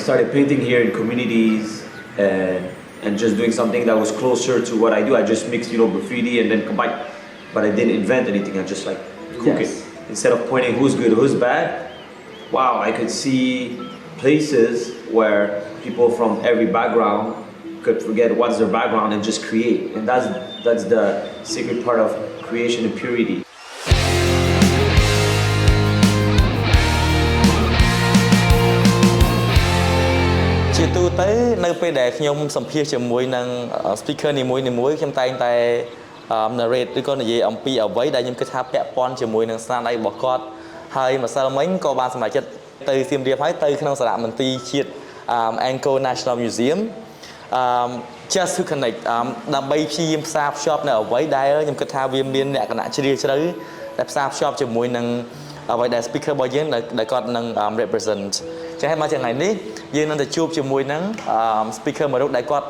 started painting here in communities and just doing something that was closer to what I do. I just mixed, graffiti and then combined, but I didn't invent anything. I just like cook it. Instead of pointing who's good, who's bad, wow, I could see places where people from every background could forget what's their background and just create. And that's the secret part of creation and purity. ជាទូទៅនៅពេលដែលខ្ញុំសម្ភាសជាមួយនឹង speaker នីមួយៗខ្ញុំតែងតែ narrate ឬក៏និយាយអំពីអ្វីដែលខ្ញុំគិតថាពាក់ព័ន្ធជាមួយនឹងស្នាដៃរបស់គាត់ហើយម្សិលមិញក៏បានសម្រេចចិត្តទៅសៀមរាបហើយទៅក្នុងសារមន្ទីរជាតិ Angkor National Museum just to connect ដើម្បីព្យាយាមផ្សារភ្ជាប់នៅអ្វីដែលខ្ញុំគិតថាវាមានលក្ខណៈជ្រាលជ្រៅដែលផ្សារភ្ជាប់ជាមួយនឹងអ្វីដែល speaker របស់យើងដែលគាត់នឹង represent ចឹងហើយមកថ្ងៃនេះយើងនឹងទៅជួបជាមួយនឹង speaker មួយរូបដែលគាត់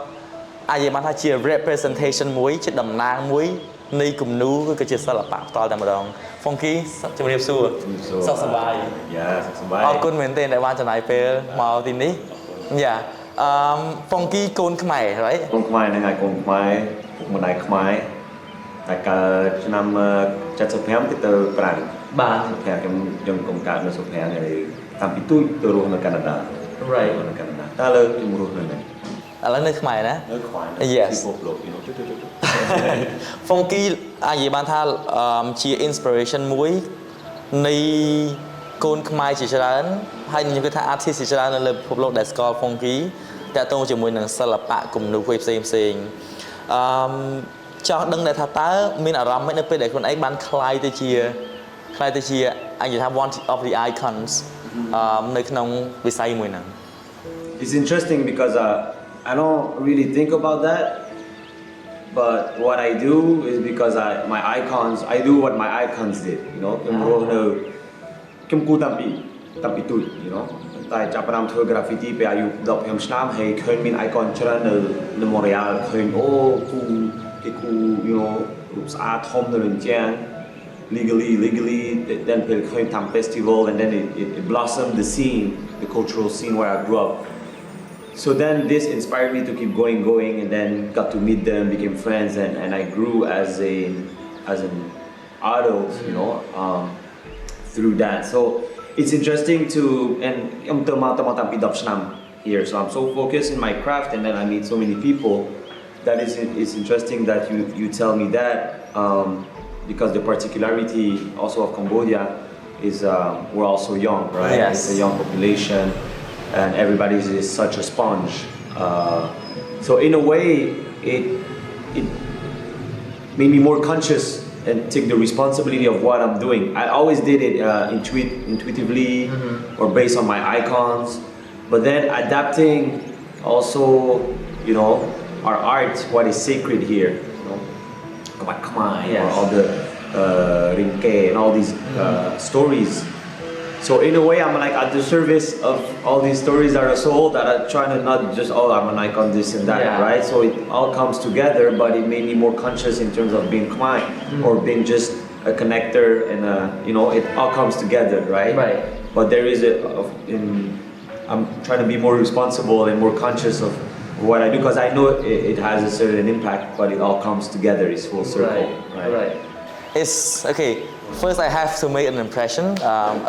អាចនិយាយបានថាជា representation មួយជាតំណាងមួយនៃគំនូរឬក៏ជាសិល្បៈផ្ទាល់តែម្ដង Funky ជំរាបសួរសុខសប្បាយ សុខសប្បាយ អរគុណមែនទែនដែលបានចំណាយពេលមកទីនេះ Funky កូនខ្មែរ right កូនខ្មែរហ្នឹងហើយកូនខ្មែរពុកម្ដាយខ្មែរតែកើតឆ្នាំ75ទៅប្រាំងបាទខ្ញុំកុំកើតនៅសុភ័ណ្ឌហើយតាំងពីទូចទៅរស់នៅកាណាដា right នៅកាណាដាតែលើខ្ញុំរស់នៅនេះឥឡូវនៅខ្មែរណានៅខ្មែរ Yes Funky អាចនិយាយបានថាជា inspiration មួយនៃកូនខ្មែរជាច្រើនហើយខ្ញុំគិតថា artist ជាច្រើននៅលើពិភពលោកដែលស្គាល់ Funky តាក់ទងជាមួយនឹងសិល្បៈគំនូរផ្សេងចង់ដឹងដែរថាតើមានអារម្មណ៍មិននៅពេលដែលខ្លួនឯងបានคล้ายទៅជាអាចនិយាយថា one of the icons នៅក្នុងវិស័យមួយហ្នឹង It's interesting because I don't really think about that but what I do is because I do what my icons didខ្ញុំរស់នៅខ្ញុំគូតាំងពីទូចតែចាប់ផ្ដើមធ្វើ graffiti ពេលអាយុ15ឆ្នាំហើយឃើញមាន icon ច្រើននៅ Montreal ឃើញអូគេគូរូបស្អាតធំនៅលើជាង legally then ពេលឃើញតាម festival and then it blossomed the scene the cultural scene where I grew up so then this inspired me to keep going and then got to meet them became friends and I grew as an adult through that so it's interesting to and I'm tam pi 10 ឆ្នាំ here so I'm so focused in my craft and then I meet so many people that it's interesting that you tell me that because the particularity also of Cambodia is we're also young right yes. It's a young population and everybody is such a sponge so in a way it made me more conscious and take the responsibility of what I'm doing. I always did it intuitively or based on my icons, but then adapting also, our art, what is sacred here, or all the rinke and all these stories. So in a way, I'm like at the service of all these stories that are so old that I'm trying to not just, I'm an icon, this and that, right? So it all comes together, but it made me more conscious in terms of being Khmer or being just a connector and, it all comes together, right? Right. But there is I'm trying to be more responsible and more conscious of what I do because I know it has a certain impact, but it all comes together, it's full circle, right? It's okay. First, I have to make an impression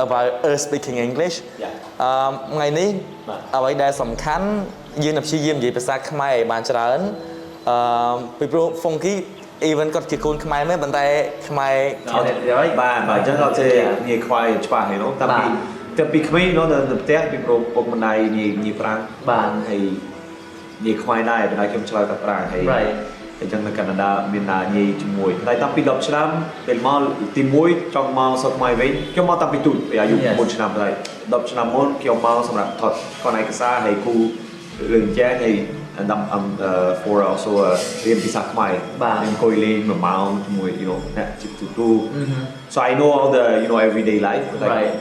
about us speaking English. ថ្ងៃនេះអ្វីដែលសំខាន់យើងនឹងព្យាយាមនិយាយភាសាខ្មែរឲ្យបានច្រើនពីព្រោះ Funky even គាត់ជាកូនខ្មែរមែនប៉ុន្តែខ្មែរបាទអញ្ចឹងគាត់ចេះនិយាយខ្មែរច្បាស់ហ្នឹងតាំងពីក្មេងនៅផ្ទះពីព្រោះពុកម្ដាយនិយាយប្រាំងបាទហើយនិយាយខ្មែរដែរប៉ុន្តែខ្ញុំឆ្លើយតែប្រាំងហើយអញ្ចឹងនៅកាណាដាមានណានិយាយជាមួយតែតាំងពី10ឆ្នាំពេលមកទី1ចង់មកសុខខ្មែរវិញខ្ញុំមកតាំងពីទូចពេលអាយុ9ឆ្នាំដែរ10ឆ្នាំមុនខ្ញុំមកសម្រាប់ថតកូនឯកសារហើយគូរឿងចែកហើយ and I'm for also រៀនភាសាខ្មែរបាទអង្គុយលេង1ម៉ោងជាមួយអ្នកជិះទូ so I know all the everyday life like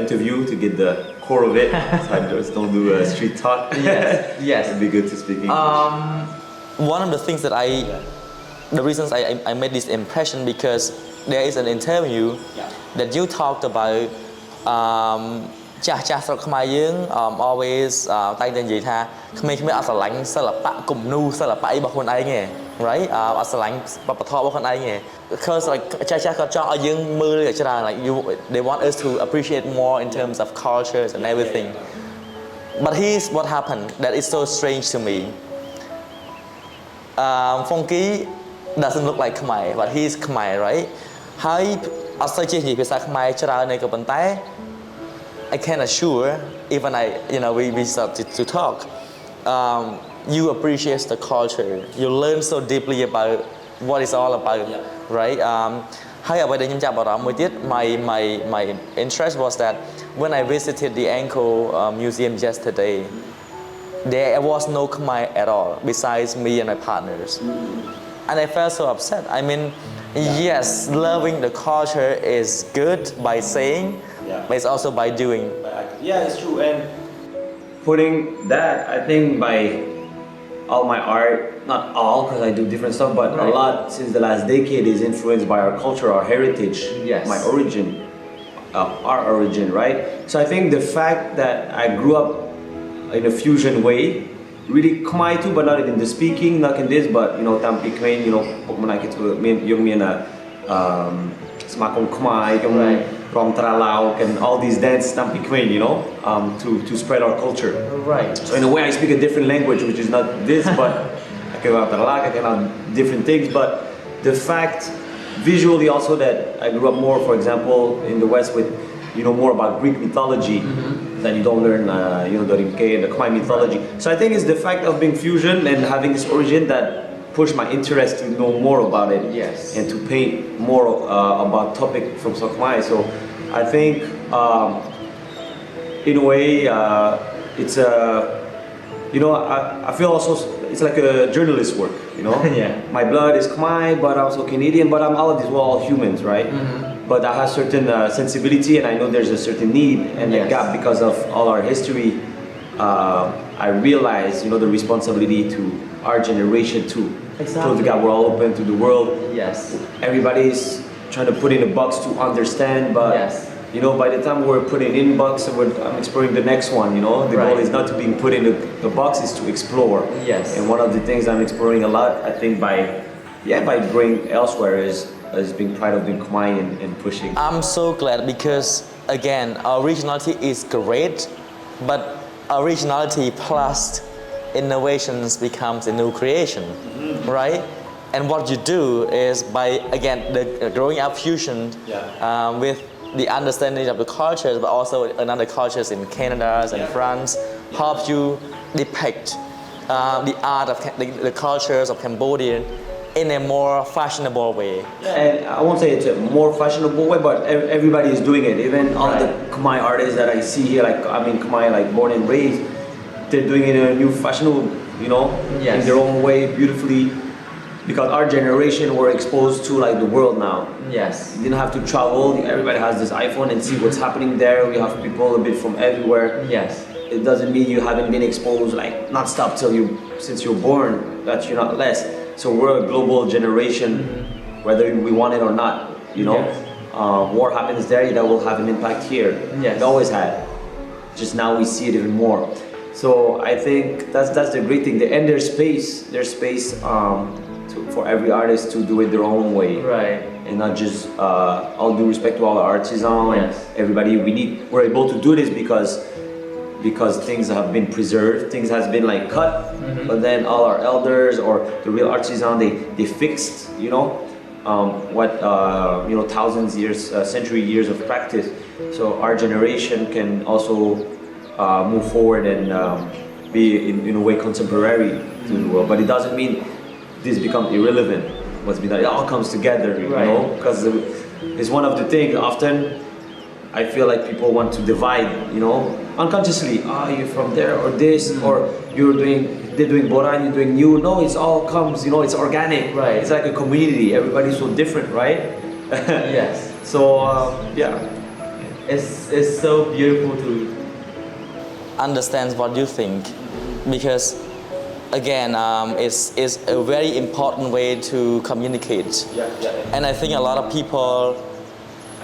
interview to get the core of it so I just don't do street talk yes it'd be good to speak English one of the things that the reasons I made this impression because there is an interview that you talked about ចាស់ស្រុកខ្មែរយើង always តែងតែនិយាយថាក្មេងៗអត់ស្រឡាញ់សិល្បៈគំនូរសិល្បៈអីរបស់ខ្លួនឯងទេ right អត់ស្រឡាញ់វប្បធម៌របស់ខ្លួនឯងទេ because like ចាស់គាត់ចង់ឲ្យយើងមើលច្រើន like they want us to appreciate more in terms of cultures and everything but here's what happened that is so strange to me Funky doesn't look like Khmer but he's Khmer right ហើយអត់សូវចេះនិយាយភាសាខ្មែរច្រើនទេក៏ប៉ុន្តែ I can assure even we start to talk you appreciate the culture you learn so deeply about what it's all about right ហើយអ្វីដែលខ្ញុំចាប់អារម្មណ៍មួយទៀត my interest was that when I visited the Angkor museum yesterday there was no Khmer at all besides me and my partners and I felt so upset I mean yes loving the culture is good by saying but it's also by doing. Yeah, it's true. And putting that, I think by all my art, not all because I do different stuff, but a lot since the last decade is influenced by our culture, our heritage, my origin, our origin, right? So I think the fact that I grew up in a fusion way, really Khmer too, but not in the speaking, not in this, but Tampi Queen, when I get to young me Smakom Khmer, from Tralao and all these dance Tampi Queen, to spread our culture. Right. So in a way I speak a different language, which is not this, but I can have different things. But the fact visually also that I grew up more, for example, in the West with more about Greek mythology that you don't learn, the Rimke and the Khmer mythology. So I think it's the fact of being fusion and having this origin that pushed my interest to know more about it and to paint more about topic from Khmer. So I think in a way it's I feel also it's like a journalist work, My blood is Khmer, but I'm also Canadian, but I'm all of these, we're all humans, right? But I have certain sensibility and I know there's a certain need and a gap because of all our history. I realize, the responsibility to our generation too. Exactly. So the gap, we're all open to the world. Yes. Everybody's trying to put in a box to understand, but by the time we're putting in box, I'm exploring the next one. The goal is not to be put in the box, is to explore. Yes. And one of the things I'm exploring a lot, I think by going elsewhere is being proud of being Khmer and pushing. I'm so glad because again, originality is great, but originality plus innovations becomes a new creation, right? And what you do is by again the growing up fusion with the understanding of the cultures, but also another cultures in Canada and France, helps you depict the art of the cultures of Cambodia in a more fashionable way. And I won't say it's a more fashionable way, but everybody is doing it. Even all the Khmer artists that I see here, Khmer, born and raised, they're doing it in a new fashionable, in their own way, beautifully. Because our generation were exposed to the world now. Yes. You didn't have to travel. Everybody has this iPhone and see what's happening there. We have people a bit from everywhere. Yes. It doesn't mean you haven't been exposed non-stop since you're born, that you're not less. So we're a global generation, whether we want it or not. War happens there, that will have an impact here. Yes. It always had. Just now we see it even more. So I think that's the great thing. And there's space for every artist to do it their own way. Right. And not just all due respect to all the artisans and everybody. We're able to do this because things have been preserved, things has been cut, but then all our elders or the real artisans, they fixed, what thousands years, century years of practice. So our generation can also move forward and be in a way contemporary to the world. But it doesn't mean this becomes irrelevant. What's been done, it all comes together, because it's one of the things often I feel like people want to divide, unconsciously. You're from there or this, or they're doing Boran, you're doing new. No, it's all comes, it's organic. Right. It's like a community. Everybody's so different, right? Yes. So it's so beautiful to understand what you think, because again, it's a very important way to communicate. And I think a lot of people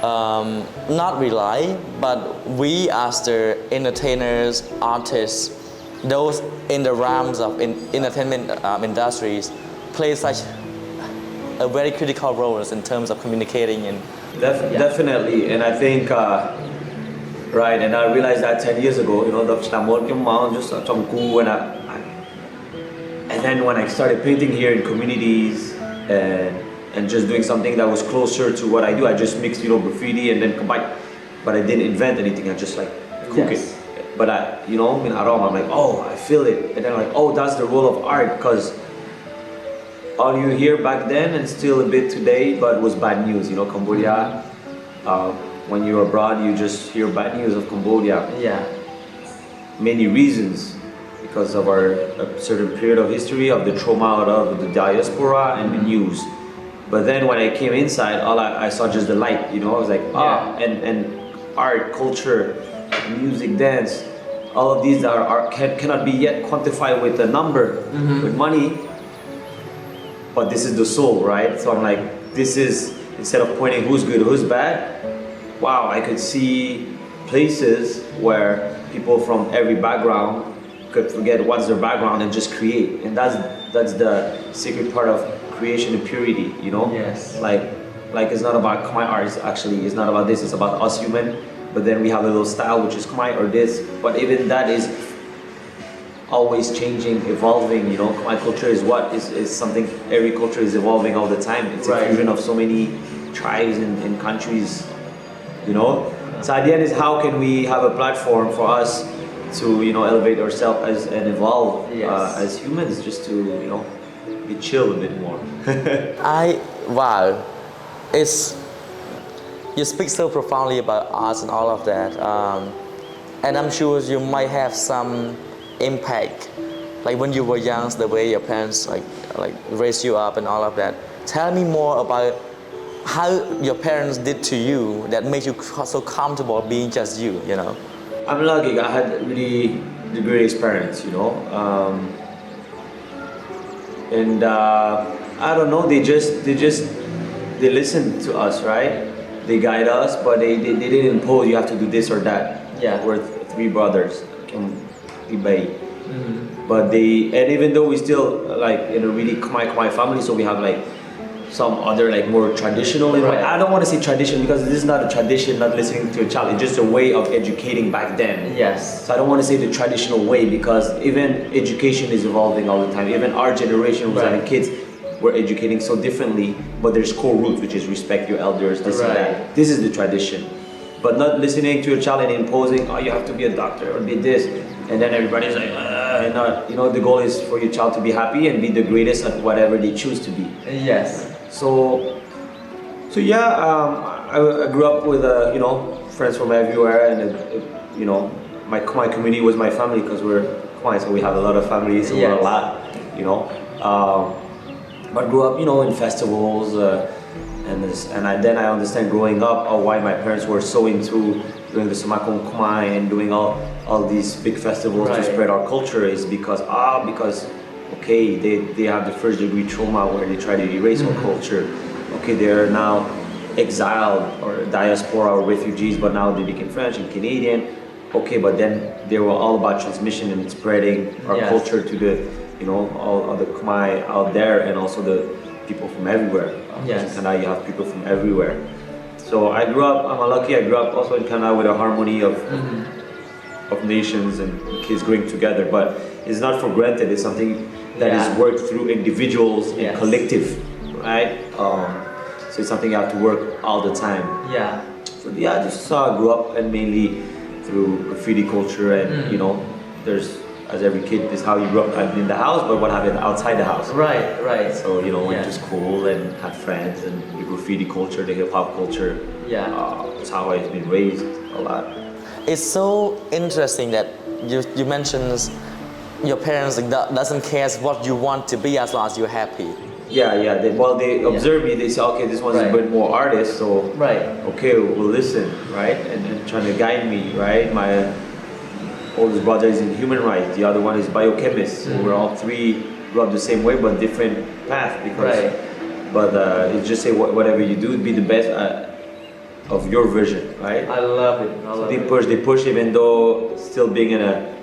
not rely, but we as the entertainers, artists, those in the realms of entertainment industries, play such a very critical role in terms of communicating and Definitely, and I think right, and I realized that 10 years ago, you know, just and then when I started painting here in communities and just doing something that was closer to what I do, I just mixed, you know, graffiti and then combined, but I didn't invent anything. I just like cook it. But I, you know, in Aram, I'm like, oh, I feel it, and then I'm like, oh, that's the role of art, because all you hear back then and still a bit today, but was bad news. You know, Cambodia. When you're abroad, you just hear bad news of Cambodia. yeah, Many reasons, because of our a certain period of history, of the trauma out of the diaspora and the news. But then when I came inside, all I saw just the light. You know, I was like, and art, culture, music, dance, all of these cannot be yet quantified with a number, with money. But this is the soul, right? So I'm like, this is, instead of pointing who's good, who's bad, wow, I could see places where people from every background could forget what's their background and just create. And that's the secret part of creation and purity, you know? Yes. Like it's not about Khmer art, it's not about this, it's about us human. But then we have a little style which is Khmer or this, but even that is always changing, evolving, you know. My culture is something, every culture is evolving all the time. It's a fusion of so many tribes and countries, you know. So at the end is, how can we have a platform for us to, you know, elevate ourselves and evolve as humans, just to, you know, be chill a bit more. Wow, you speak so profoundly about arts and all of that, and I'm sure you might have some impact, like when you were young, the way your parents like raised you up and all of that. Tell me more about how your parents did to you that made you so comfortable being just you, you know. I'm lucky. I had really the greatest parents, you know, and I don't know. They listen to us, right? They guide us, but they didn't impose. You have to do this or that. Yeah. We're three brothers. But and even though we still like in a really Khmer family, so we have like some other like more traditional. I don't want to say tradition because this is not a tradition, not listening to a child. It's just a way of educating back then. Yes. So I don't want to say the traditional way, because even education is evolving all the time. Even our generation was having kids, we're educating so differently, but there's core roots, which is respect your elders, this and that. This is the tradition. But not listening to a child and imposing, oh, you have to be a doctor or be this. And then everybody's like, and not, you know, the goal is for your child to be happy and be the greatest at whatever they choose to be. Yes. So yeah, I grew up with, you know, friends from everywhere, and, you know, my community was my family, because we're Khmer, so we have a lot of families, so we're a lot, you know. But grew up, you know, in festivals, then I understand growing up why my parents were so into doing the Samakom Khmer and doing all these big festivals to spread our culture, is because okay, they have the first degree trauma where they try to erase our culture. Okay, they're now exiled or diaspora or refugees, but now they became French and Canadian. Okay, but then they were all about transmission and spreading our culture to the, you know, all the Khmer out there, and also the people from everywhere. Yes. In Canada, you have people from everywhere. So I'm lucky, I grew up also in Canada with a harmony of nations and kids growing together, but it's not for granted. It's something that is worked through individuals and collective, right? So it's something you have to work all the time. Yeah. So yeah, I just grew up, and mainly through graffiti culture, and you know, there's, as every kid, this is how you grew up in the house, but what happened outside the house. Right. So, you know, went to school and had friends, and the graffiti culture, the hip hop culture. Yeah. That's how I've been raised a lot. It's so interesting that you mentioned your parents doesn't care what you want to be as long as you're happy. Yeah. They observe me. They say, okay, this one's a bit more artist, so okay, we'll listen, right? And trying to guide me, right? My oldest brother is in human rights. The other one is biochemist. So we're all three grew up the same way, but different path. But it's just say whatever you do, be the best of your vision, right? I love it. I love They push even though still being in a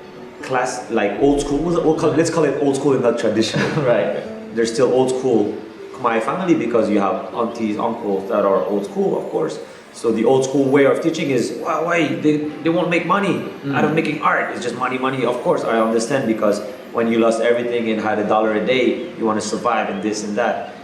class like old school. Let's call it old school and not traditional. Right. They're still old school. My family, because you have aunties, uncles that are old school, of course. So the old school way of teaching is, why they won't make money out of making art. It's just money. Of course, I understand, because when you lost everything and had $1 a day, you want to survive and this and that.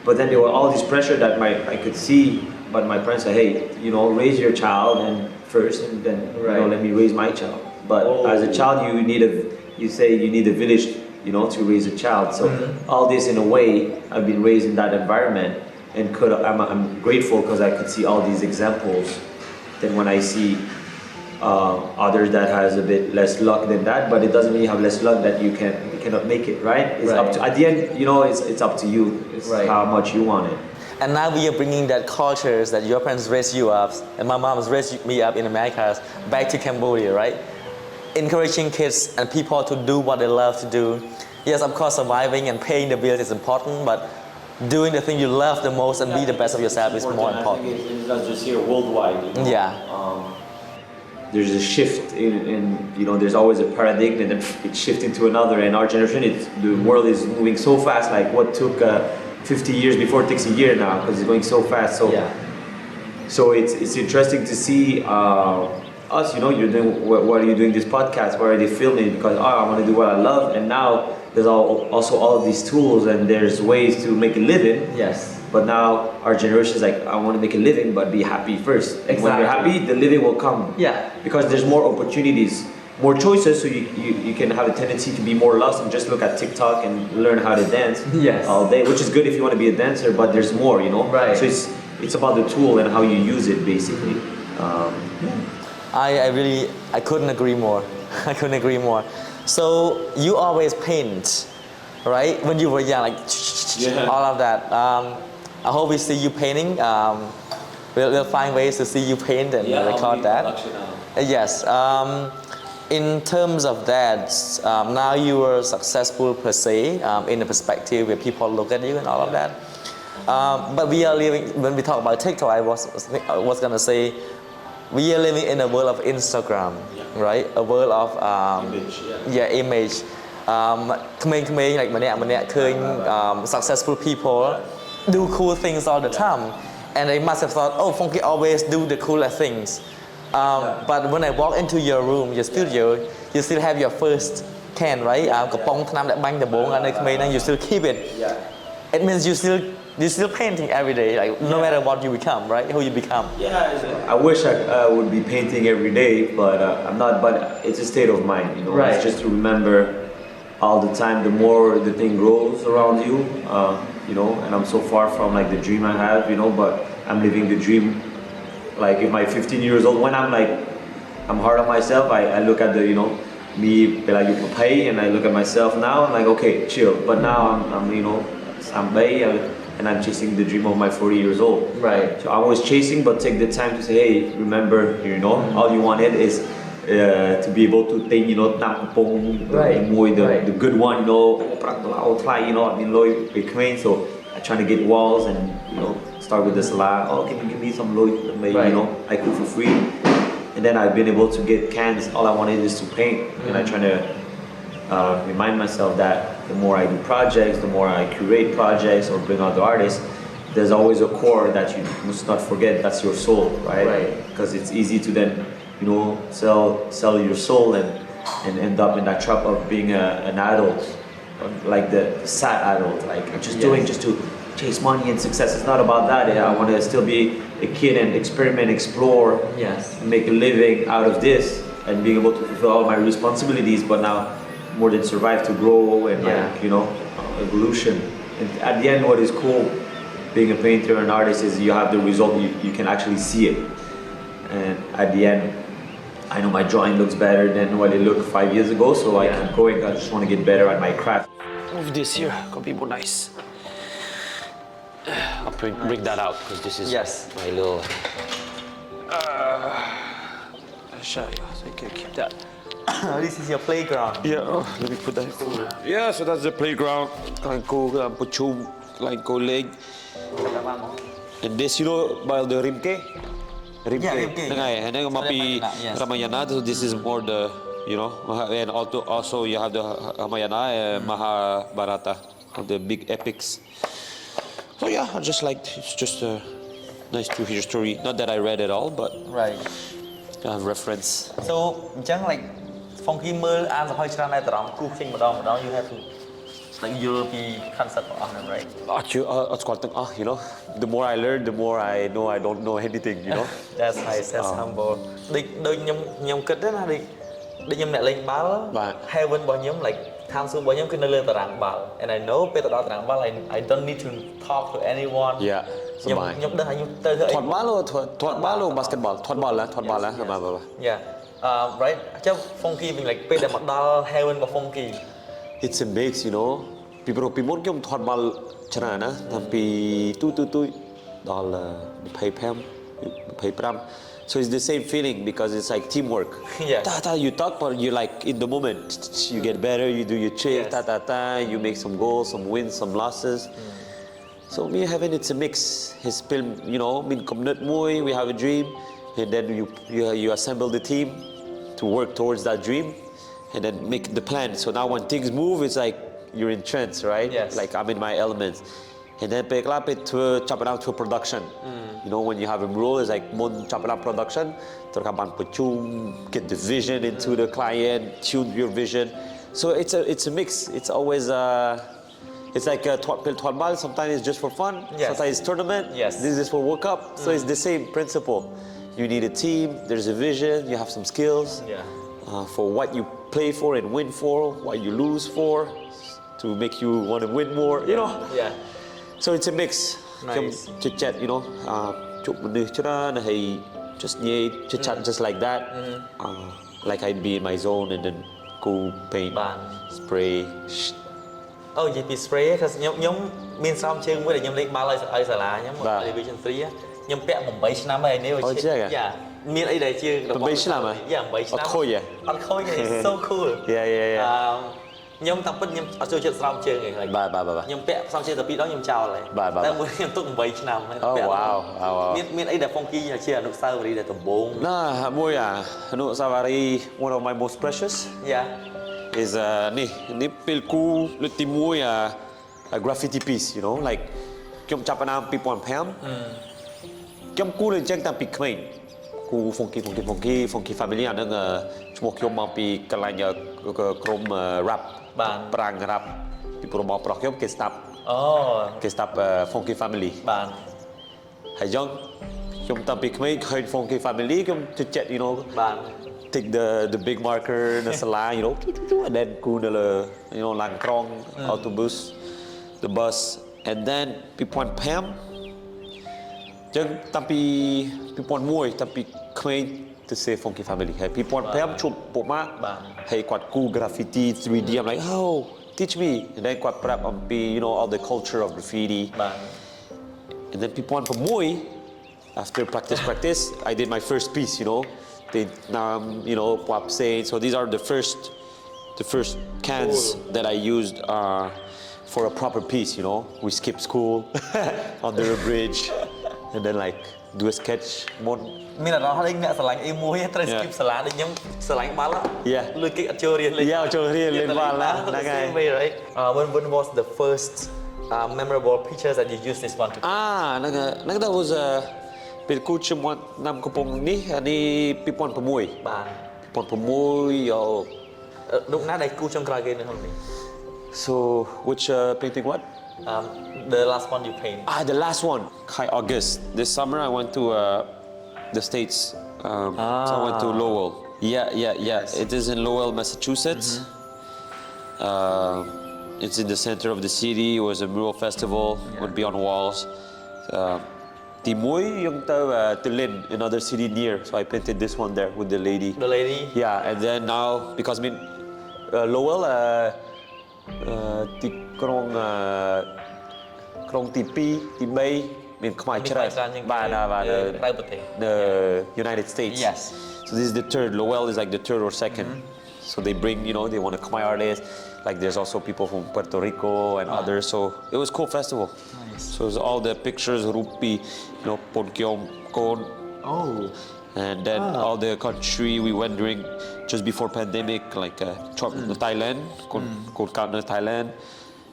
But then there were all this pressure that I could see. But my parents said, hey, raise your child and first, and then let me raise my child. But as a child, you need a village, to raise a child. So all this, in a way, I've been raised in that environment, and I'm grateful because I could see all these examples. Then when I see others that has a bit less luck than that, but it doesn't mean you have less luck that you cannot make it, right? It's up to, at the end, it's up to you. It's how much you want it. And now we are bringing that cultures that your parents raised you up, and my mom has raised me up in America, back to Cambodia, right? Encouraging kids and people to do what they love to do. Yes, of course, surviving and paying the bills is important, but doing the thing you love the most and be the best of yourself is more important. It's not just here, worldwide. Yeah. There's a shift in there's always a paradigm, and then it's shifting to another. And our generation, the world is moving so fast. Like what took 50 years before takes a year now, because it's going so fast. So it's interesting to see us. You're doing what are you doing this podcast? Why are they filming? Because I want to do what I love, and now there's also all of these tools, and there's ways to make a living. Yes. But now our generation is like, I want to make a living, but be happy first. And when you're happy, the living will come. Yeah. Because there's more opportunities, more choices, so you can have a tendency to be more lost and just look at TikTok and learn how to dance all day, which is good if you want to be a dancer, but there's more, Right. So it's about the tool and how you use it, basically. I couldn't agree more. I couldn't agree more. So you always paint, right? When you were young, all of that. I hope we see you painting. We'll find ways to see you paint and record that. Yes. In terms of that, now you are successful per se, in the perspective where people look at you and all of that. But we are living, when we talk about TikTok, I was gonna say, we are living in a world of Instagram, right? A world of image. ក្មេងៗ like ម្នាក់ឃើញ successful people do cool things all the time, and they must have thought, oh, Funky always do the cooler things. But when I walk into your room, your studio, you still have your first can, right? កំប៉ុងថ្នាំដែលបាញ់ដំបងនៅក្មេងហ្នឹង you still keep it. It means you're still painting every day, like no matter what you become, right? Who you become. I wish I would be painting every day, but I'm not. But it's a state of mind, Right. It's just to remember all the time. The more the thing grows around you, and I'm so far from like the dream I have, but I'm living the dream. Like if my 15 years old, when I'm hard on myself, I look at the, me, like you pay, and I look at myself now, I'm like, okay, chill. But now I'm bay, and I'm chasing the dream of my 40 years old. Right. So I'm always chasing, but take the time to say, hey, remember, all you wanted is to be able to think, the good one, so I'm trying to get walls and, start with the salad. Oh, can you give me some loy? I cook for free. And then I've been able to get cans. All I wanted is to paint. And I try to remind myself that the more I do projects, the more I curate projects or bring out the artists, there's always a core that you must not forget. That's your soul, right? Because it's easy to then, sell your soul and end up in that trap of being an adult, like the sad adult, like just doing just to chase money and success. It's not about that. I want to still be a kid and experiment, explore, make a living out of this, and being able to fulfill all my responsibilities. But now, more than survive, to grow and evolution. And at the end, what is cool being a painter and artist is you have the result. You can actually see it. And at the end, I know my drawing looks better than what it looked 5 years ago. So I keep going. I just want to get better at my craft. Move this here, gonna be more nice. I'll bring that out because this is my little. I'll show you. So you can keep that. This is your playground. Let me put that. Yeah, so that's the playground. Can go like go leg. And this, by the rimke. Rimke. And then mapi Yes. Ramayana. So this is more the, you know, and also you have the Ramayana and Mahabharata, the big epics. So yeah, I just like, it's just nice to hear story. Not that I read it all, but Right. reference. So អញ្ចឹង like funky មើលអានសភ័យច្រើនតែអារម្មណ៍គូឃើញម្ដង you have to like យល់ពី concept របស់អស់ហ្នឹង right You know, the more I learn, the more I know I don't know anything, you know. That's nice, that's humble ដូចខ្ញុំគិតទេណាដូចខ្ញុំអ្នកលេងបាល់ heaven របស់ខ្ញុំ like ឋានសួគ៌របស់ខ្ញុំគឺនៅលើតារាងបាល់ and I know ពេលទៅដល់តារាងបាល់ I don't need to talk to anyone ខ្ញុំដឹងថាខ្ញុំទៅធ្វើអី ថតបាល់ឬ basketball ថតបាល់ឡា Yeah right អញ្ចឹង funky វិញ like ពេលដែលមកដល់ heaven របស់ funky It's a mix, you know. Peopleខ្ញុំថតបាល់ច្រើនណាតាំងពីទូដល់25 So it's the same feeling because it's like teamwork. Yeah. You talk but you like in the moment you get better, you do your trick, you make some goals, some wins, some losses. So me and Heaven, it's a mix. His film, you know, min commitment muy, we have a dream and then you assemble the team to work towards that dream and then make the plan. So now when things move, it's like you're in trance, right? Yes. Like I'm in my elements. And then pick up it to chop it out to a production. You know, when you have a role, it's like mon chop it out production. Get the vision into the client, tune your vision. So it's a mix. It's always it's like a twatbal. Sometimes it's just for fun. Yes. Sometimes it's tournament. Yes. This is for World Cup. So it's the same principle. You need a team. There's a vision. You have some skills. For what you play for and win for, what you lose for, to make you want to win more. You know. Yeah. So it's a mix. Nice. Chit chat, you know. Chụp mình chran, hey, just chit chat just like that. Like I'd be in my zone and then go paint, spray. Oh, និយាយពី spray ខ្ញុំមានស្រោមជើងមួយដែលខ្ញុំលេងបាល់ឲ្យសាលាខ្ញុំ Division 3 ខ្ញុំពាក់8ឆ្នាំហើយនេះ Yeah មានអីដែលជា8ឆ្នាំហ៎ Yeah 8ឆ្នាំអត់ខូច So cool Yeah ខ្ញុំតាមពិតខ្ញុំអត់ចូលចិត្តស្រោមជើងឯងហើយខ្ញុំពាក់ស្រោមជើងតែ2ដងខ្ញុំចោលហើយតែមួយខ្ញុំទុក8ឆ្នាំហើយពាក់មានអីដែល funky ជាអនុស្សាវរីយ៍ដែលដំបូង មួយអនុស្សាវរីយ៍ one of my most precious is នេះពេលគូលើកទី1 a graffiti piece, you know, like ខ្ញុំចាប់ផ្ដើម2005ខ្ញុំគូលើអញ្ចឹងតាំងពីក្មេងគូ funky family អានឹងឈ្មោះខ្ញុំមកពីកន្លែងក្រុម rap ប្រាំង rap ពីព្រោះមកប្រុសខ្ញុំគេស្ដាប់គេស្ដាប់ funky family ហើយខ្ញុំតាំងពីក្មេងឃើញ funky family ខ្ញុំជិះ you know take the big marker នៅសាលា you know and then គូនៅលើ you know ឡានក្រុង autobus the bus and then 2005ចឹងតាំងពី2001តាំងពីក្មេង to say funky family ហើយ2005ជួបពួកម៉ាក់ហើយគាត់គូ graffiti 3D I'm like oh teach me and then គាត់ប្រាប់អំពី you know all the culture of graffiti and then 2006 after practice I did my first piece, you know you know pop saying so these are the first cans that I used for a proper piece, you know we skip school under a bridge and then like do a sketch មានអារម្មណ៍ថាអ្នកស្រឡាញ់អីមួយត្រូវ skip សាលាដូចខ្ញុំស្រឡាញ់បាល់លុយគិកអត់ចូលរៀនលេងចូលរៀនលេងបាល់ណាហ្នឹងហើយ When was the first memorable pictures that you used this one to ហ្នឹង that was ពេលគូជាមួយណាំកំពង់នេះនេះ2006លោកណាដែលគូចុងក្រោយគេនៅក្នុងនេះ So which painting what the last one you paint the last one August this summer I went to the States so I went to Lowell yeah it is in Lowell, Massachusetts it's in the center of the city it was a mural festival would be on walls Thì muối yung to Lynn, another city near, so I painted this one there with the lady. The lady? Yeah, and then now because Lowell, thì krong tipi, tibay, khmai chrai, the United States. Yes. So this is the third. Lowell is like the third or second. So they bring, you know, they want to Khmer artists. Like there's also people from Puerto Rico and others. So it was a cool festival. Nice. So it was all the pictures, rupi, you know, ponkyom, kon, Oh. And then all the country we went during just before pandemic, like Thailand, Kolkata, Thailand.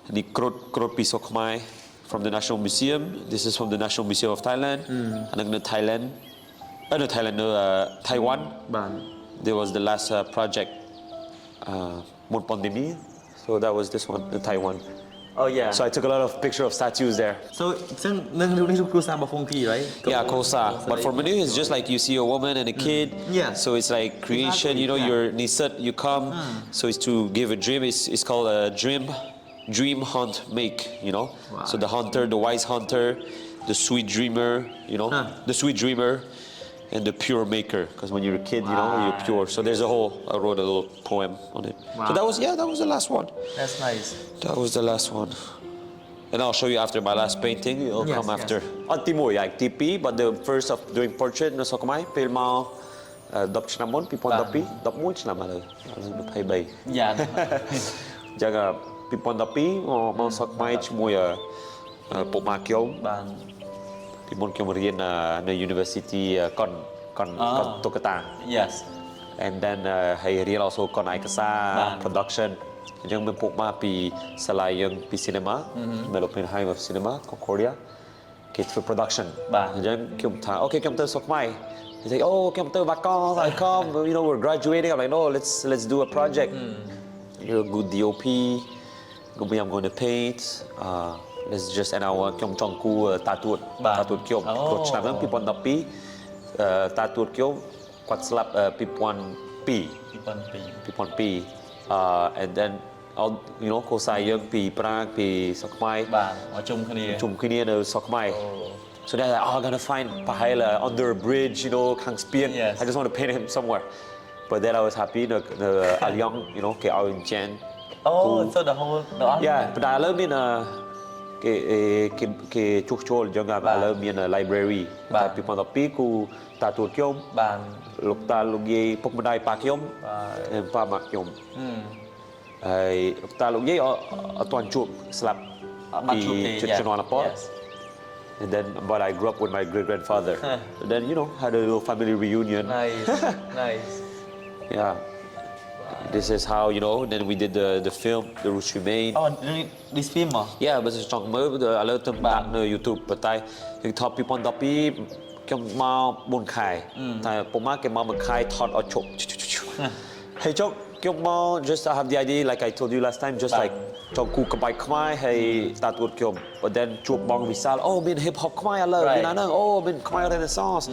And the Krot piece of Khmer from the National Museum. This is from the National Museum of Thailand. And then Thailand, Taiwan. There was the last project, Mon Pandemic. So that was this one, the Taiwan. Oh yeah. So I took a lot of pictures of statues there. So, this Kosa Bafunki, right? Yeah, Kosa. But for Manu, it's just like you see a woman and a kid. Yeah. So it's like creation, Exactly, you know, yeah. you're Nisat, you come. So it's to give a dream. It's called a dream hunt make, you know. Wow. So the hunter, the wise hunter, the sweet dreamer, you know, the sweet dreamer, and the pure maker. Because when you're a kid, you know, you're pure. So there's I wrote a little poem on it. Wow. So that was the last one. That's nice. That was the last one. And I'll show you after my last painting. It'll Yes, come yes. after. Timoy, like TP, but the first of doing portrait no Sokomai, Pilma, 10 ឆ្នាំមុន 2012 11ឆ្នាំឥឡូវ23 Yeah. ចឹង2012មកសុកខ្មែរជាមួយពុកម៉ាខ្ញុំ បាន ពីមុនខ្ញុំរៀននៅ University កុនតុក្កតា Yes. and then ហើយរៀន also កុនឯកសារ production អញ្ចឹងមានពុកម៉ាពីសាលាយើងពី cinema Melopenheim of cinema Concordia គេធ្វើ production អញ្ចឹងខ្ញុំថាអូខេខ្ញុំទៅសុកខ្មែរ He's like, oh, come to Bakong, I come, you know, we're graduating. I'm like, no, let's do a project. You're a good DOP. I'm going to paint. Let's just, and I want Kyom Chongku tattoo Kyom. Coach Nam, Pipon Dapi, tattoo Kyom, Quat Slap, Pipon P. And then, you know, Kosai Young, P. Prague, P. Sokmai. Chum Kini, Sokmai. So they're like, oh, I'm gonna find Pahaila under a bridge, you know, Kang Spian. Yes. I just want to paint him somewhere. But then I was happy, the Alyong, you know, Ke Ao Jen. Oh, so the whole. Yeah, but I love in Ke Chukchol, Jong, I love in a library. But people of Piku, Tatu Kyom, Lukta Lugi, Pokmadai Pakyom, and Pamakyom. Lukta Lugi or Tuan Chup slap Yes. And then, but I grew up with my great-grandfather. And then, you know, had a little family reunion. Nice, nice. Yeah. This is how, you know, then we did the film, The Roots Remain. Oh, this film? Yeah, but it's strong move. I love to back on YouTube. But I top people on the people, come out, Bun Kai. Poma came out, Kai taught or choke. Hey, Chok, come out, just I have the idea, like I told you last time, just like, Chok Ku Kabai Khmer, hey, start with Kyom. But then Chok Bong Visal, oh, been hip hop Khmer, I love, oh, been Khmer Renaissance.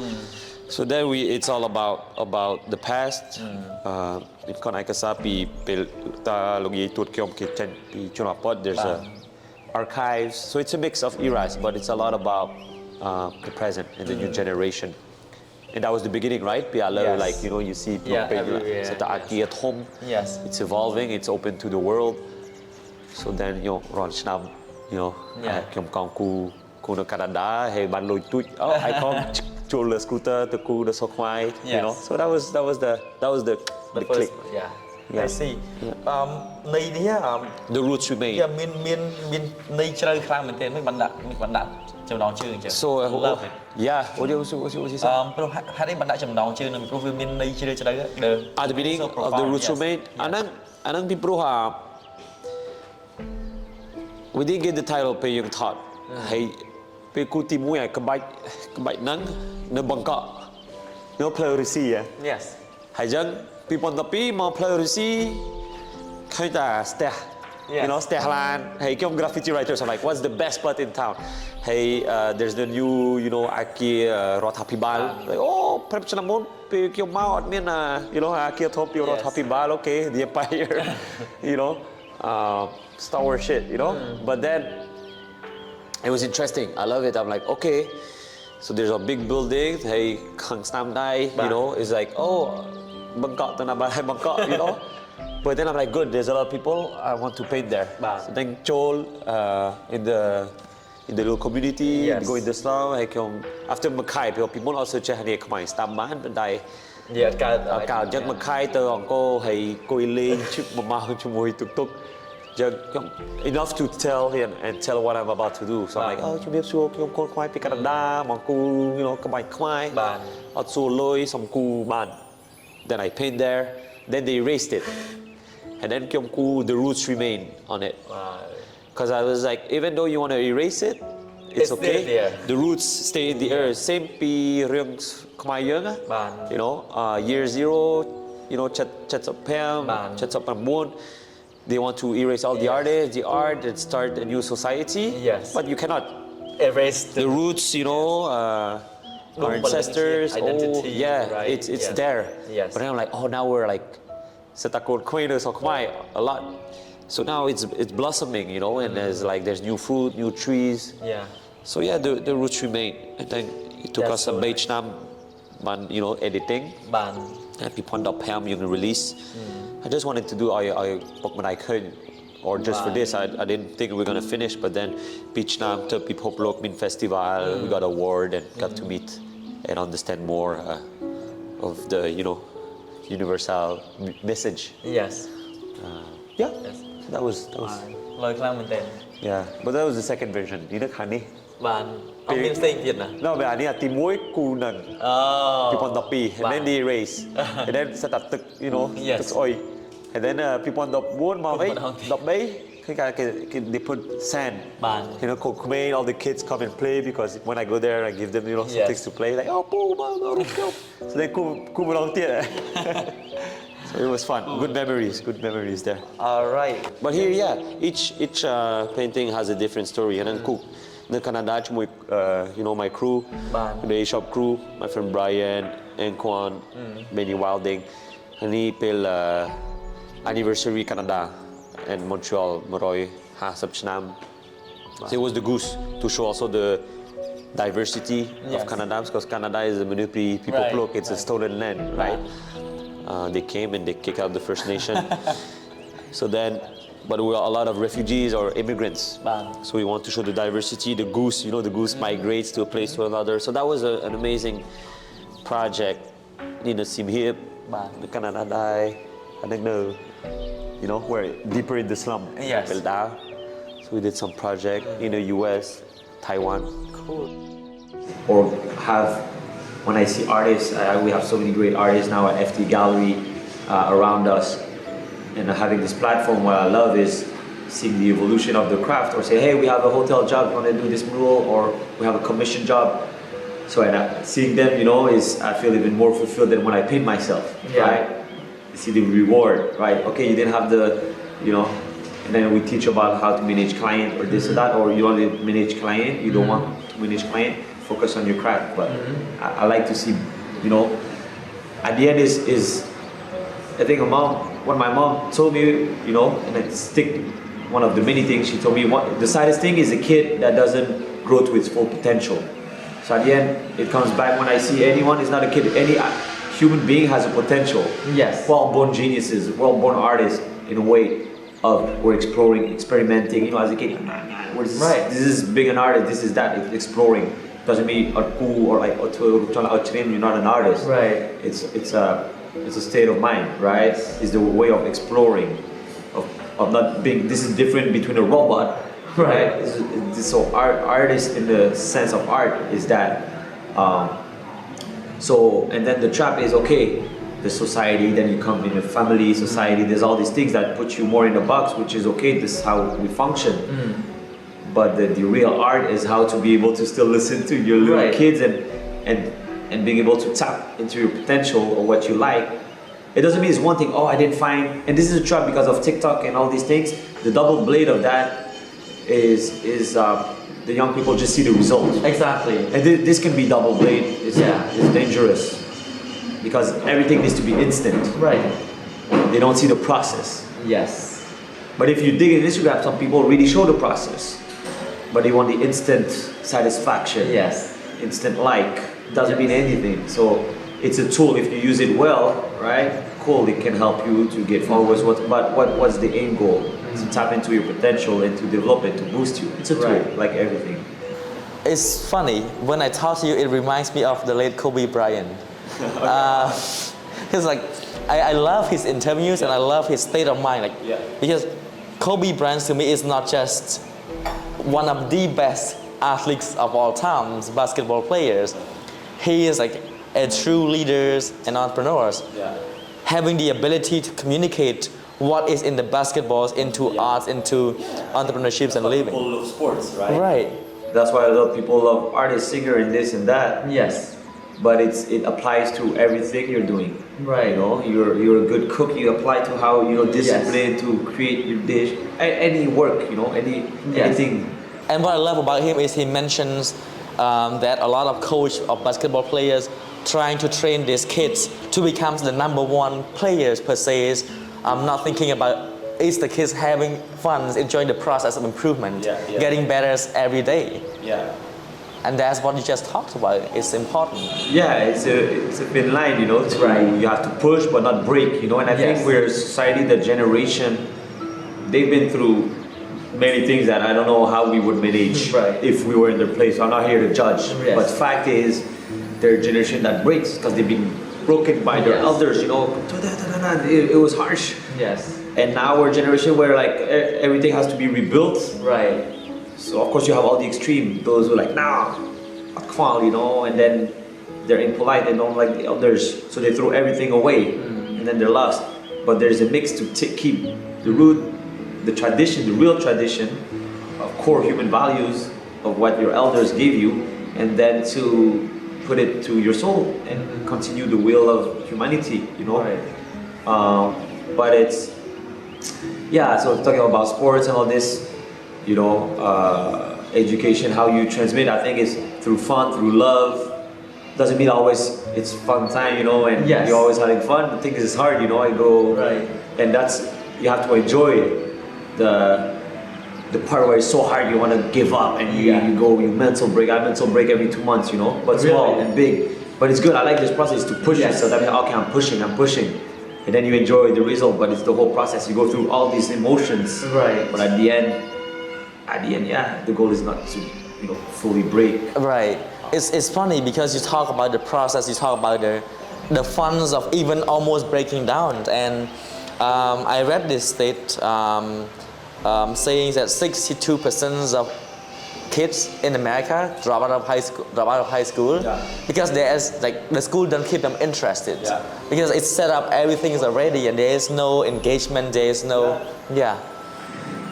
So then it's all about the past. In Kon Aikasa, Ta Logi Tut Kyom Kitchen, Chunapot, there's archives. So it's a mix of eras, but it's a lot about the present and the new generation. And that was the beginning, right? Yes. Like, you know, you see everywhere. at home. Yes. It's evolving, it's open to the world. So then, you know, Ron Schnam, you know, Kyom Kong Ku no Canada, hey, Ban Loi Tut, oh, I come Chul the scooter, the Ku, the Sokwai, you know. So that was the first, click. Yeah. Yeah. I see. The Roots Remain. Yeah, mean nay chơi khang mình tên mấy bạn đặt chấm đón chương chứ. So love it. Yeah, what you say? Pero hai đấy bạn đã chấm đón chương nên pro mean nay chơi đấy. At the beginning of the Roots Remain, anang people we didn't get the title Pe Yung Thought. Hey, Pe Ku Ti Mui ka bai nang no Bangkok. No pleurisy. Yes. Hai jang people on the P more pleurisy. Kaita steh. You know, Stehlan. Hey, Kyom graffiti writers are like, what's the best spot in town? Hey, there's the new, you know, Aki Rothapibal. Like, oh, Prep Chanamon, Kyom Mao, you know, Aki Topio Rothapibal, okay, the Empire, you know, Star Wars shit, you know. But then it was interesting. I love it. I'm like, okay, so there's a big building. Hey, Kang Sam Dai, you know, it's like, oh, Bangkok, Bangkok, you know. But then I'm like, good, there's a lot of people, I want to paint there. So then Chol, in the little community, go in the slum, after Makai, people also check how they come in, stop man, but I just Makai, the uncle, hey, Koi Lane, chip, Mama, Chumoi, tuk tuk. enough to tell him and tell what I'm about to do. So I'm like, oh, ជំរាបសួរខ្ញុំកូនខ្មែរពីកាណាដាមកគូ ក្បាច់ខ្មែរអត់សួរលុយសុំគូបាន Then I paint there, then they erased it. And thenខ្ញុំគូ the roots remain on it. Because I was like, even though you want to erase it, it's okay. The roots stay in the earth. Same ពីរឿងខ្មែរយើងyou know year 0 you know 75 they want to erase all the artists, the art, and start a new society. Yes. But you cannot erase the roots, you know, our ancestors. Identity, right? It's there. Yes. But then I'm like, oh, now we're like Setakon Quainers or Khmer a lot. So now it's blossoming, you know, and there's new fruit, new trees. Yeah. So yeah, the roots remain. And then it took us a beige nam, you know, editing. And people on the Pam you can release. I just wanted to do I could, or just for this. I didn't think we were gonna finish, but then Beach Nam to People Block Min Festival, we got an award and got to meet and understand more of the universal message. Yes. Yeah. Yes. That was. លយខ្លាំងមែនតើ Yeah, but that was the second version. នេះនៅខាងនេះ បានអត់មានផ្សេងទៀតណា No, but អានេះទី1គូនឹង2012 and then they erase and then ស្តាប់ទឹក you know ទឹកស្អុយ and then 2014មកវិញ13 they put sand you know កូនក្មេង all the kids come and play because when I go there I give them you know some things to play like oh ពូមករូបខ្ញុំ so then គូម្ដងទៀត So it was fun. Good memories there. All right. But here, yeah, each painting has a different story. And then cook. In Canada, you know, my crew, the shop crew, my friend Brian, Anquan, Benny Wilding, and he pil anniversary Canada and Montreal, Moroy, Hasab Chnam. So it was the goose to show also the diversity of Canada, because Canada is a monopoly. People look, it's a stolen land, right? They came and they kicked out the First Nation. So then, but we are a lot of refugees or immigrants. So we want to show the diversity. The goose, you know, the goose migrates to a place to another. So that was an amazing project. Nina Simhip, the Canada, I don't know, you know, we're deeper in the slum. Yes. So we did some project in the US, Taiwan. Cool. Or have. When I see artists, we have so many great artists now at FT Gallery around us. And having this platform, what I love is seeing the evolution of the craft, or say, hey, we have a hotel job, we want to do this mural, or we have a commission job. So seeing them, you know, I feel even more fulfilled than when I paint myself, right? You see the reward, right? Okay, you didn't have the, you know, and then we teach about how to manage client or this or that, or you want to manage client, you don't want to manage client. Focus on your craft, but I like to see, you know, at the end is I think what my mom told me, you know, and I stick one of the many things she told me. The saddest thing is a kid that doesn't grow to its full potential. So at the end, it comes back when I see anyone is not a kid. Any human being has a potential. Yes. Well-born geniuses, well-born artists in a way of we're exploring, experimenting. You know, as a kid, this is being an artist. This is that exploring. Doesn't mean cool or like you're not an artist. Right. It's a state of mind, right? It's the way of exploring, of not being. This is different between a robot, right? So artist in the sense of art is that. So and then the trap is okay. The society, then you come in a family society. There's all these things that put you more in a box, which is okay. This is how we function. But the real art is how to be able to still listen to your little kids and being able to tap into your potential or what you like. It doesn't mean it's one thing, oh, I didn't find, and this is a trap because of TikTok and all these things. The double blade of that is the young people just see the results. Exactly. And this can be double blade. It's dangerous because everything needs to be instant. Right. They don't see the process. Yes. But if you dig in Instagram, some people really show the process. But they want the instant satisfaction. Yes. Instant like. Doesn't mean anything. So it's a tool. If you use it well, right? Cool. It can help you to get forward. But what's the end goal? To tap into your potential and to develop it, to boost you. It's a tool, like everything. It's funny. When I talk to you, it reminds me of the late Kobe Bryant. Because like, I love his interviews and I love his state of mind. Like, because Kobe Bryant to me is not just one of the best athletes of all times, basketball players. He is like a true leader and entrepreneur. Yeah. Having the ability to communicate what is in the basketballs into arts, into entrepreneurships and living. People love sports, right? Right. That's why a lot of people love artists, singer, and this and that. Yes. But it applies to everything you're doing. Right. You know, you're a good cook. You apply to how discipline to create your dish. Any work, anything. And what I love about him is he mentions that a lot of coach of basketball players trying to train these kids to become the number one players per se. I'm not thinking about is the kids having fun, enjoying the process of improvement, getting better every day. Yeah. And that's what you just talked about. It's important. Yeah, it's a thin line, you have to push but not break, and I think we're a society, the generation, they've been through many things that I don't know how we would manage if we were in their place. So I'm not here to judge. Yes. But fact is, they're a generation that breaks because they've been broken by their elders, It was harsh. Yes. And now we're a generation where like everything has to be rebuilt. Right. So of course you have all the extreme, those who are like, nah, and then they're impolite, they don't like the elders, so they throw everything away, and then they're lost. But there's a mix to keep the root, the tradition, the real tradition of core human values of what your elders gave you, and then to put it to your soul and continue the will of humanity, Right. But it's, so talking about sports and all this, education, how you transmit, I think is through fun, through love. Doesn't mean always it's fun time, and you're always having fun. The thing is, it's hard, and that's, you have to enjoy the part where it's so hard you want to give up and you mental break. I mental break every 2 months, but small and big. But it's good. I like this process to push yourself. That means, okay, I'm pushing. And then you enjoy the result, but it's the whole process. You go through all these emotions. Right. But at the end, the goal is not to, fully break. Right. It's funny because you talk about the process, you talk about the funs of even almost breaking down. And I read this state saying that 62% of kids in America drop out of high school because the school don't keep them interested because it's set up, everything is already, and there is no engagement, there is no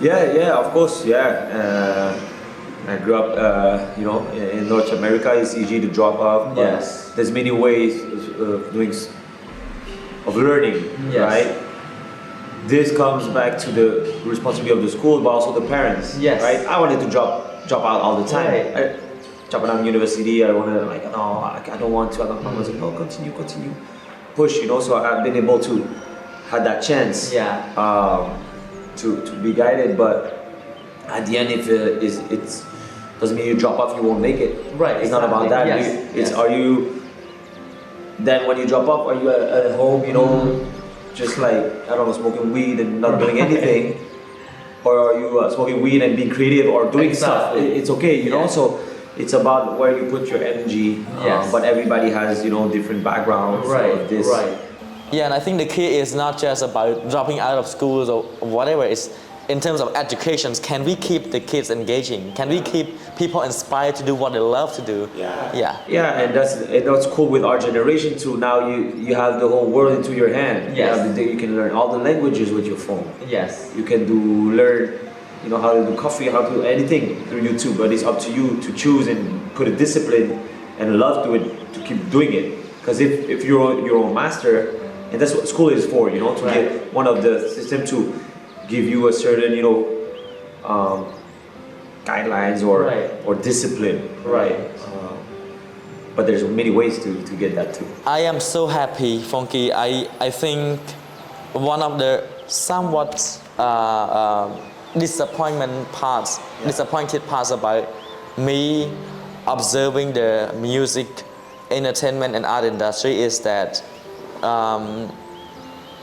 of course, I grew up, in North America. It's easy to drop off. But there's many ways of learning, right? This comes back to the responsibility of the school, but also the parents, right? I wanted to drop out all the time. I drop out of university. I wanted I don't want to. I was like, no, continue, push. So I've been able to have that chance. To be guided, but at the end, if it's doesn't mean you drop off, you won't make it. Right. It's not about that. Are you? Then when you drop off, are you at home? Just like smoking weed and not doing anything, or are you smoking weed and being creative or doing stuff? It's okay, So it's about where you put your energy. But everybody has different backgrounds. Right. This. Right. Yeah, and I think the key is not just about dropping out of schools or whatever. It's in terms of education. Can we keep the kids engaging? Can we keep people inspired to do what they love to do? And that's cool with our generation too. Now you have the whole world into your hand. You can learn all the languages with your phone. You can learn how to do coffee, how to do anything through YouTube. But it's up to you to choose and put a discipline and love to it to keep doing it. Because if you're your own master. And that's what school is for, to get one of the system to give you a certain, guidelines or discipline. Right. But there's many ways to get that too. I am so happy, Funky. I think one of the somewhat disappointed parts about me observing the music, entertainment and art industry is that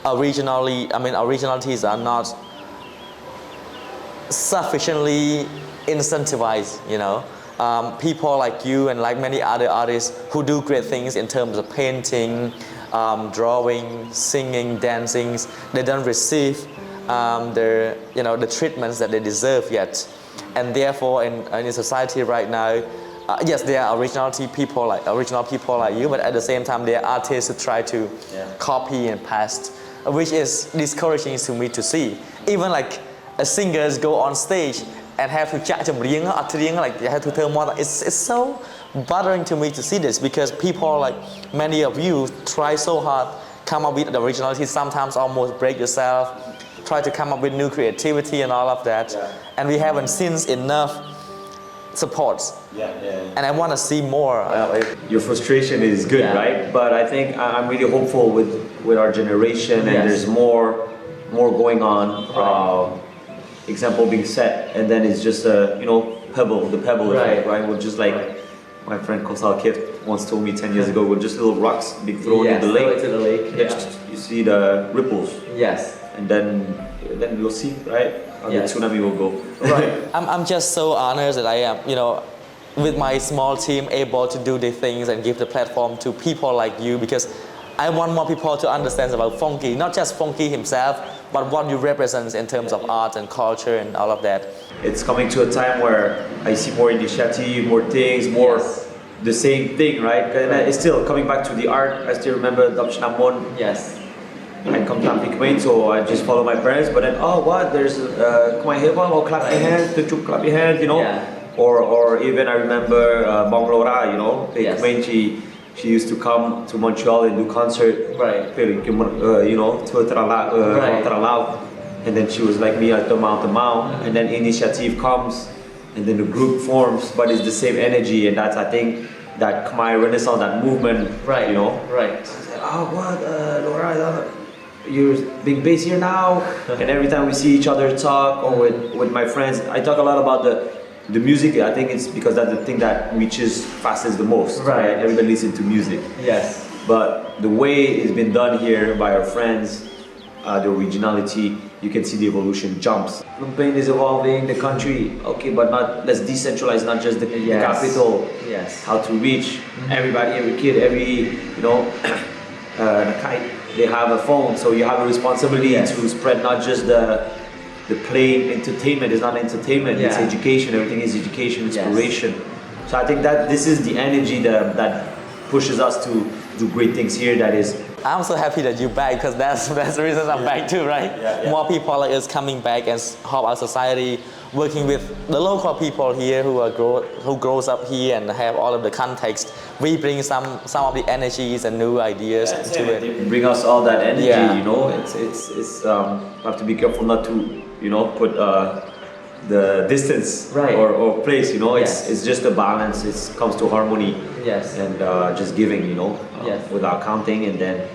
originalities are not sufficiently incentivized, people like you and like many other artists who do great things in terms of painting, drawing, singing, dancing, they don't receive the treatments that they deserve yet. And therefore, in society right now, yes, there are original people like you, but at the same time, there are artists who try to copy and paste, which is discouraging to me to see. Even like singers go on stage and have to like they have to tell more. It's so bothering to me to see this, because people like many of you try so hard, come up with the originality, sometimes almost break yourself, try to come up with new creativity and all of that, and we haven't seen enough supports. And I want to see more. Your frustration is good, right? But I think I'm really hopeful with our generation, and there's more going on. Example being set, and then it's just the pebble effect, right? We're just like my friend Kosal Kift once told me 10 years ago, we're just little rocks being thrown in the lake. You see the ripples. Yes. And then we'll see, right? How the tsunami will go. Right. I'm just so honored that I am, with my small team, able to do the things and give the platform to people like you, because I want more people to understand about Funky, not just Funky himself, but what you represent in terms of art and culture and all of that. It's coming to a time where I see more initiative, more things, more the same thing, right? And it's still coming back to the art. I still remember Damchnamon. Yes. And come down Pikmain, so I just follow my parents. But then, there's Khmer hip hop, or clap your hands, clap your hands, Or even I remember Bong Lora, Pikmain, she used to come to Montreal and do concert. Right. And then she was like me at the mount, and then initiative comes, and then the group forms, but it's the same energy, and that's, I think, that Khmer Renaissance, that movement, Right. Right. Laura, you're big bass here now. And every time we see each other talk, or with my friends, I talk a lot about the music. I think it's because that's the thing that reaches fastest the most. Right. Everybody listens to music. Yes. But the way it's been done here by our friends, the originality, you can see the evolution jumps. Phnom Penh is evolving, the country, okay, but let's decentralize, not just the capital. Yes. How to reach everybody, every kid, every, they have a phone, so you have a responsibility to spread not just the plain entertainment. It's not entertainment, it's education. Everything is education, inspiration. So I think that this is the energy that pushes us to do great things here. That is, I'm so happy that you're back, because that's the reason I'm back too, right? More people like us coming back and help our society, working with the local people here who grows up here and have all of the context. We bring some of the energies and new ideas into it. They bring us all that energy. It's we have to be careful not to put the distance or place. It's just a balance. It comes to harmony. Yes. And just giving. Without counting, and then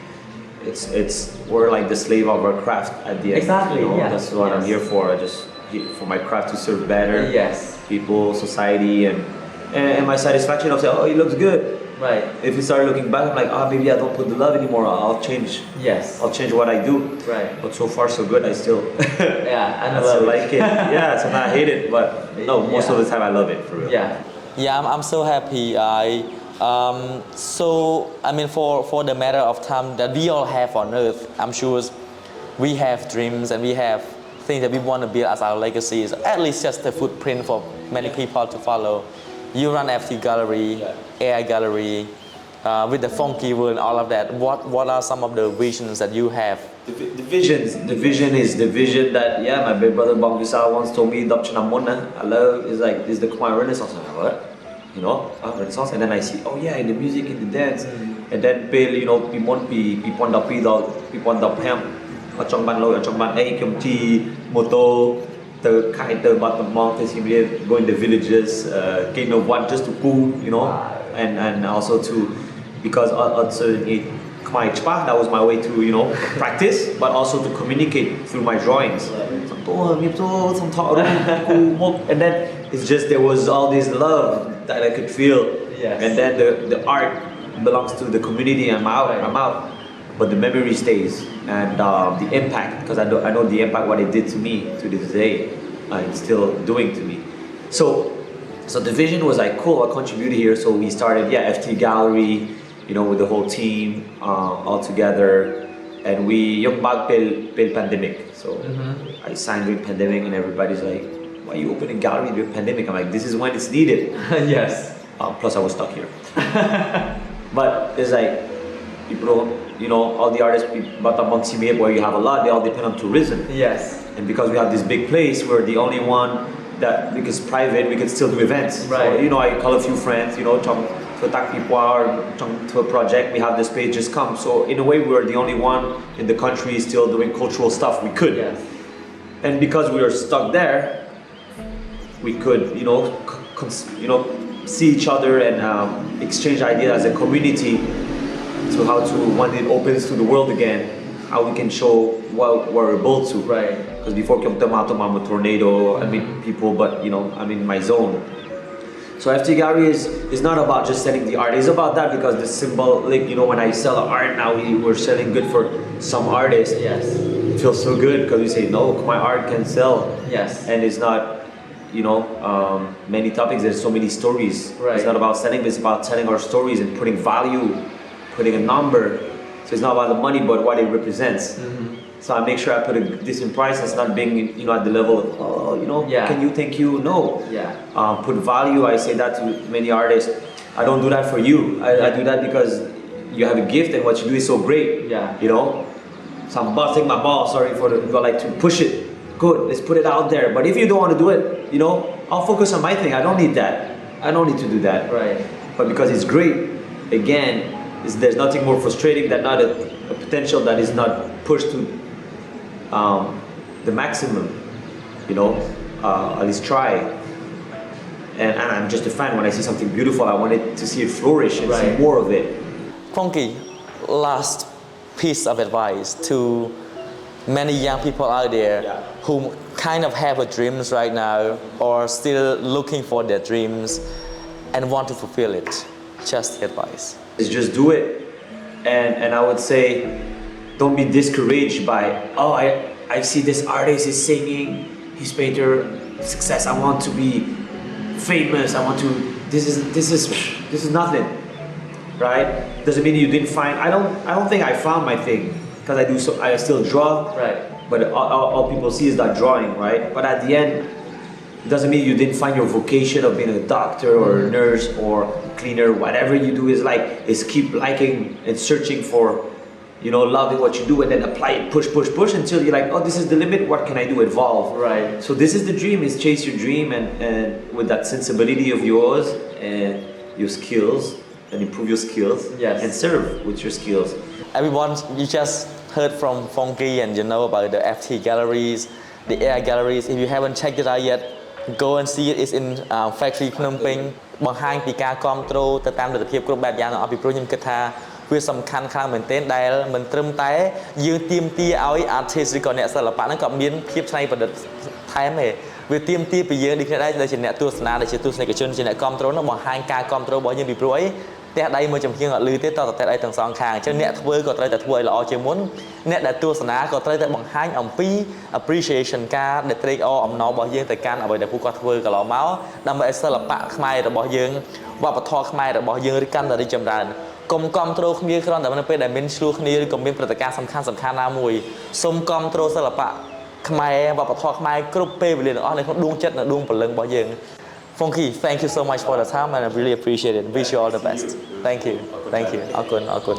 we're like the slave of our craft at the end. Exactly. That's what I'm here for. I just for my craft to serve better. People, society, and my satisfaction of saying, it looks good. Right. If you start looking back, I'm like, maybe I don't put the love anymore. I'll change. Yes. I'll change what I do. Right. But so far so good. I still. I still like it. Sometimes I hate it, but no, most of the time I love it for real. I'm so happy. For the matter of time that we all have on earth, I'm sure we have dreams and we have things that we want to build as our legacies, at least just a footprint for many people to follow. You run FT Gallery, AI Gallery, with the Funky World and all of that. What are some of the visions that you have? The vision is the vision that, my big brother Bong Visal once told me, I love, is like, this is the Khmer Renaissance. I'm like, what? Renaissance. And then I see, in the music, in the dance. And then, people trong ban lôi ở trong ban A kiếm chi mô tô từ khai từ bottom mong to Siem Reap, go in the villages, King of One just to cool, and also to, because that was my way to practice, but also to communicate through my drawings. And then it's just there was all this love that I could feel, and then the art belongs to the community. I'm out. But the memory stays, and the impact, because I know the impact what it did to me to this day, it's still doing to me. So the vision was like, cool, I'll contribute here. So we started FT Gallery, with the whole team all together, and we young back pel pandemic. So I signed during pandemic, and everybody's like, "Why you open a gallery during pandemic?" I'm like, "This is when it's needed." Yes. Plus, I was stuck here. But it's like people, all the artists, where you have a lot, they all depend on tourism. Yes. And because we have this big place, we're the only one that, because private, we can still do events. Right. So, I call a few friends, to attack people or to a project, we have the space, just come. So in a way, we're the only one in the country still doing cultural stuff. We could. Yes. And because we are stuck there, we could, see each other and exchange ideas as a community to how to, when it opens to the world again, how we can show what we're built to. Right. Because before I'm a tornado, I meet people, but I'm in my zone. So FT Gallery is not about just selling the art. It's about that because the symbol, when I sell art now, we're selling good for some artists. Yes. It feels so good because we say, no, my art can sell. Yes. And it's not, many topics, there's so many stories. Right. It's not about selling, but it's about telling our stories and putting value, putting a number. So it's not about the money, but what it represents. So I make sure I put a decent price. It's not being, at the level of, can you, thank you? No. Yeah. Put value. I say that to many artists. I don't do that for you. I do that because you have a gift and what you do is so great. Yeah. So I'm busting my balls. Sorry for like to push it. Good. Let's put it out there. But if you don't want to do it, I'll focus on my thing. I don't need that. I don't need to do that. Right. But because it's great, again, there's nothing more frustrating than not a potential that is not pushed to the maximum, at least try. And I'm just a fan. When I see something beautiful, I wanted to see it flourish and see more of it. Funky, last piece of advice to many young people out there who kind of have a dreams right now or still looking for their dreams and want to fulfill it. Just advice. Is just do it. And I would say, don't be discouraged by, I see this artist is singing, he's made their success, I want to be famous, I want to, this is nothing, right? Doesn't mean you didn't find, I don't think I found my thing, because I still draw, right? But all people see is that drawing, right? But at the end, it doesn't mean you didn't find your vocation of being a doctor or a nurse or cleaner. Whatever you do is keep liking and searching for, loving what you do, and then apply it, push until you're like, oh, this is the limit. What can I do? Evolve. Right. So this is the dream: is chase your dream and with that sensibility of yours and your skills, and improve your skills. Yes. And serve with your skills. Everyone, you just heard from Funky, and you know about the FT galleries, the AI galleries. If you haven't checked it out yet, go and see it. It's in Factory Phnom Penh. បង្ហាញពីការគ្រប់គ្រងទៅតាមលទ្ធភាពគ្រប់បែបយ៉ាងរបស់ពីព្រោះខ្ញុំគិតថាវាសំខាន់ខ្លាំងមែនទែនដែលមិនត្រឹមតែយើងទាមទារឲ្យ artist ឬក៏អ្នកសិល្បៈហ្នឹងក៏មានភាពច្នៃប្រឌិតថែមទេវាទាមទារពីយើងដូចគ្នាដែរដែលជាអ្នកទស្សនាដែលជាទស្សនិកជនជាអ្នកគ្រប់គ្រងហ្នឹងបង្ហាញការគ្រប់គ្រងរបស់យើងពីព្រោះអីផ្ទះដៃមួយចំហៀងអត់លឺទេតតែផ្ទះដៃទាំងសងខាងអញ្ចឹងអ្នកធ្វើក៏ត្រូវតែធ្វើឲ្យល្អជាងមុនអ្នកដែលទស្សនាក៏ត្រូវតែបង្ហាញអំពី appreciation ការដែលត្រេកអរអំណររបស់យើងទៅកាន់អ្វីដែលពួកគាត់ធ្វើកន្លងមកដើម្បីឲ្យសិល្បៈខ្មែររបស់យើងវប្បធម៌ខ្មែររបស់យើងឬកាន់តែរីកចម្រើនកុំគ្រប់គ្រងគ្នាគ្រាន់តែនៅពេលដែលមានឆ្លោះគ្នាឬក៏មានព្រឹត្តិការណ៍សំខាន់ណាមួយសូមគ្រប់គ្រងសិល្បៈខ្មែរវប្បធម៌ខ្មែរគ្រប់ពេលវេលាទាំងអស់នៅក្នុងដួងចិត្តនិងដួងព្រលឹងរបស់យើងFunky, thank you so much for the time and I really appreciate it. Wish you all the best. Thank you. Thank you. អរគុណ